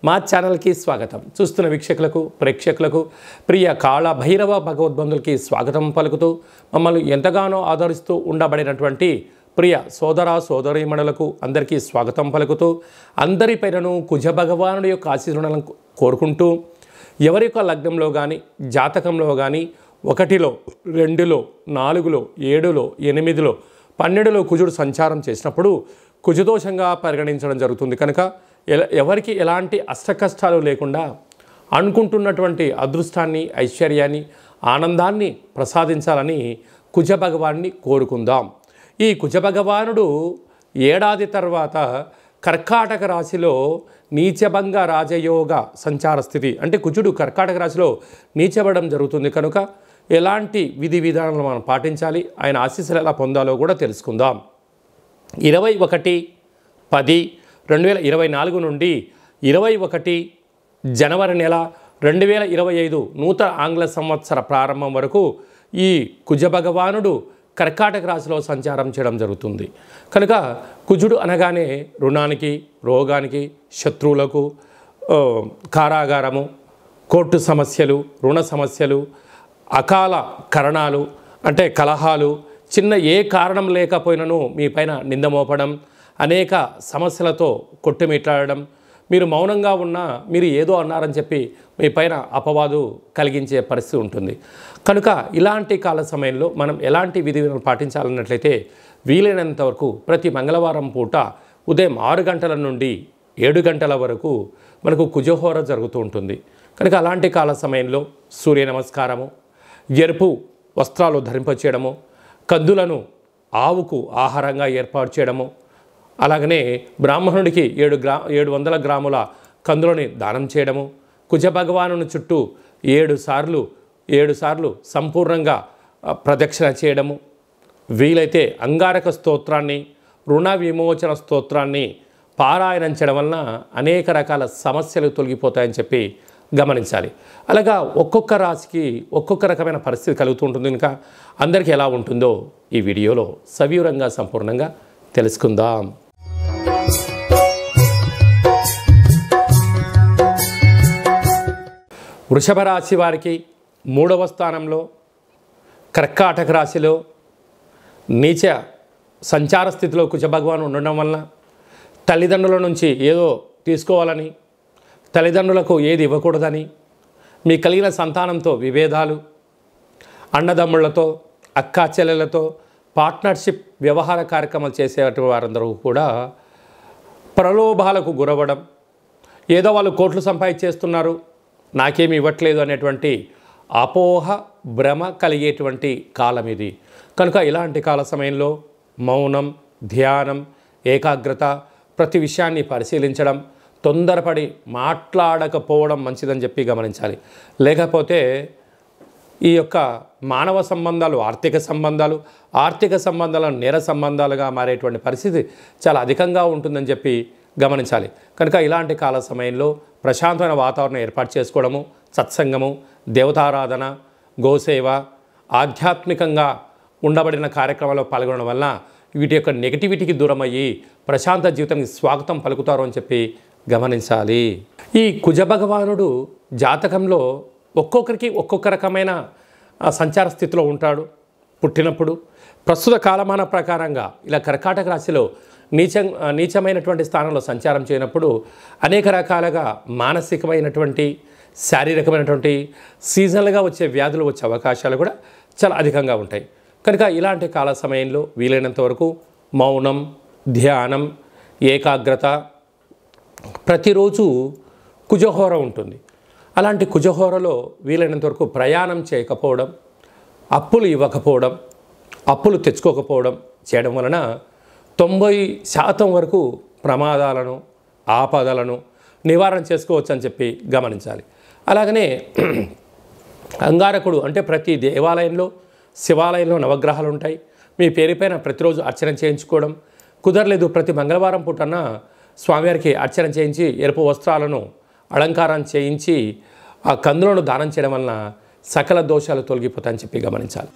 మా ఛానల్కి స్వాగతం. చూస్తున్న వీక్షకులకు ప్రేక్షకులకు ప్రియ కాళ భైరవ భగవద్బంధులకి స్వాగతం పలుకుతూ మమ్మల్ని ఎంతగానో ఆదరిస్తూ ఉండబడినటువంటి ప్రియ సోదర సోదరీమణులకు అందరికీ స్వాగతం పలుకుతూ అందరిపైనను కుజ భగవానుడి యొక్క ఆశీర్వాదాలను కోరుకుంటూ ఎవరి యొక్క లగ్నంలో కానీ జాతకంలో కానీ 1లో 2లో 4లో 7లో 8లో 12లో కుజుడు సంచారం చేసినప్పుడు కుజదోషంగా పరిగణించడం జరుగుతుంది. కనుక ఎవరికి ఎలాంటి అష్టకష్టాలు లేకుండా అనుకుంటున్నటువంటి అదృష్టాన్ని, ఐశ్వర్యాన్ని, ఆనందాన్ని ప్రసాదించాలని కుజ భగవాన్ని కోరుకుందాం. ఈ కుజ భగవానుడు ఏడాది తర్వాత కర్కాటక రాశిలో నీచభంగ రాజయోగ సంచార స్థితి, అంటే కుజుడు కర్కాటక రాశిలో నీచబడడం జరుగుతుంది. కనుక ఎలాంటి విధి విధానాలు మనం పాటించాలి, ఆయన ఆశీస్సులు ఎలా పొందాలో కూడా తెలుసుకుందాం. 21/10/2024 నుండి 21 జనవరి నెల 2025 నూతన ఆంగ్ల సంవత్సర ప్రారంభం వరకు ఈ కుజ భగవానుడు కర్కాటక రాశిలో సంచారం చేయడం జరుగుతుంది. కనుక కుజుడు అనగానే రుణానికి, రోగానికి, శత్రువులకు, కారాగారము, కోర్టు సమస్యలు, రుణ సమస్యలు, అకాల కరణాలు అంటే కలహాలు, చిన్న ఏ కారణం లేకపోయినను మీ పైన నింద మోపడం, అనేక సమస్యలతో కొట్టుమిట్లాడడం, మీరు మౌనంగా ఉన్నా మీరు ఏదో అన్నారని చెప్పి మీ పైన అపవాదు కలిగించే పరిస్థితి ఉంటుంది. కనుక ఇలాంటి కాల సమయంలో మనం ఎలాంటి విధి విధానాలు పాటించాలన్నట్లయితే వీలైనంత వరకు ప్రతి మంగళవారం పూట ఉదయం 6 గంటల నుండి 7 గంటల వరకు మనకు కుజహోర జరుగుతూ ఉంటుంది. కనుక అలాంటి కాల సమయంలో సూర్య నమస్కారము, ఎరుపు వస్త్రాలు ధరింపచేయడము, కందులను ఆవుకు ఆహారంగా ఏర్పాటు చేయడము, అలాగనే బ్రాహ్మణుడికి 700 గ్రాముల కందులని దానం చేయడము, కుజ భగవానుని చుట్టూ 7 సార్లు సంపూర్ణంగా ప్రదక్షిణ చేయడము, వీలైతే అంగారక స్తోత్రాన్ని, రుణ విమోచన స్తోత్రాన్ని పారాయణం చేయడం వలన అనేక రకాల సమస్యలు తొలగిపోతాయని చెప్పి గమనించాలి. అలాగా ఒక్కొక్క రాశికి ఒక్కొక్క రకమైన పరిస్థితి కలుగుతూ ఉంటుంది. ఇంకా అందరికీ ఎలా ఉంటుందో ఈ వీడియోలో సవివరంగా సంపూర్ణంగా తెలుసుకుందాం. వృషభ రాశి వారికి 3వ స్థానంలో కర్కాటక రాశిలో నీచ సంచార స్థితిలో కుజ భగవాను ఉండడం వలన తల్లిదండ్రుల నుంచి ఏదో తీసుకోవాలని, తల్లిదండ్రులకు ఏది ఇవ్వకూడదని, మీ కలిగిన సంతానంతో విభేదాలు, అన్నదమ్ముళ్లతో, అక్కా చెల్లెలతో పార్ట్నర్షిప్ వ్యవహార కార్యక్రమాలు చేసేటువంటి వారందరూ కూడా ప్రలోభాలకు గురవ్వడం, ఏదో వాళ్ళు కోట్లు సంపాదించేస్తున్నారు నాకేమి ఇవ్వట్లేదు అనేటువంటి అపోహ భ్రమ కలిగేటువంటి కాలం ఇది. కనుక ఇలాంటి కాల సమయంలో మౌనం, ధ్యానం, ఏకాగ్రత, ప్రతి విషయాన్ని పరిశీలించడం, తొందరపడి మాట్లాడకపోవడం మంచిదని చెప్పి గమనించాలి. లేకపోతే ఈ యొక్క మానవ సంబంధాలు ఆర్థిక సంబంధాలు నేర సంబంధాలుగా మారేటువంటి పరిస్థితి చాలా అధికంగా ఉంటుందని చెప్పి గమనించాలి. కనుక ఇలాంటి కాల సమయంలో ప్రశాంతమైన వాతావరణం ఏర్పాటు చేసుకోవడము, సత్సంగము, దేవతారాధన, గోసేవ, ఆధ్యాత్మికంగా ఉండబడిన కార్యక్రమాల్లో పాల్గొనడం వల్ల వీటి యొక్క నెగిటివిటీకి దూరమయ్యి ప్రశాంత జీవితానికి స్వాగతం పలుకుతారు అని చెప్పి గమనించాలి. ఈ కుజ భగవానుడు జాతకంలో ఒక్కొక్కరికి ఒక్కొక్క రకమైన సంచార స్థితిలో ఉంటాడు. పుట్టినప్పుడు ప్రస్తుత కాలమాన ప్రకారంగా ఇలా కర్కాటక రాశిలో నీచమైనటువంటి స్థానంలో సంచారం చేయనప్పుడు అనేక రకాలుగా మానసికమైనటువంటి, శారీరకమైనటువంటి, సీజనల్గా వచ్చే వ్యాధులు వచ్చే అవకాశాలు కూడా చాలా అధికంగా ఉంటాయి. కనుక ఇలాంటి కాల సమయంలో వీలైనంత వరకు మౌనం, ధ్యానం, ఏకాగ్రత, ప్రతిరోజు కుజహోర ఉంటుంది. అలాంటి కుజహోరలో వీలైనంత వరకు ప్రయాణం చేయకపోవడం, అప్పులు ఇవ్వకపోవడం, అప్పులు తెచ్చుకోకపోవడం చేయడం వలన 90% వరకు ప్రమాదాలను, ఆపదలను నివారణ చేసుకోవచ్చు అని చెప్పి గమనించాలి. అలాగనే అంగారకుడు అంటే ప్రతి దేవాలయంలో, శివాలయంలో నవగ్రహాలు ఉంటాయి. మీ పేరుపైన ప్రతిరోజు అర్చన చేయించుకోవడం కుదరలేదు, ప్రతి మంగళవారం పూటన స్వామివారికి అర్చన చేయించి ఎరుపు వస్త్రాలను అలంకారం చేయించి ఆ కందులను దానం చేయడం వలన సకల దోషాలు తొలగిపోతాయని చెప్పి గమనించాలి.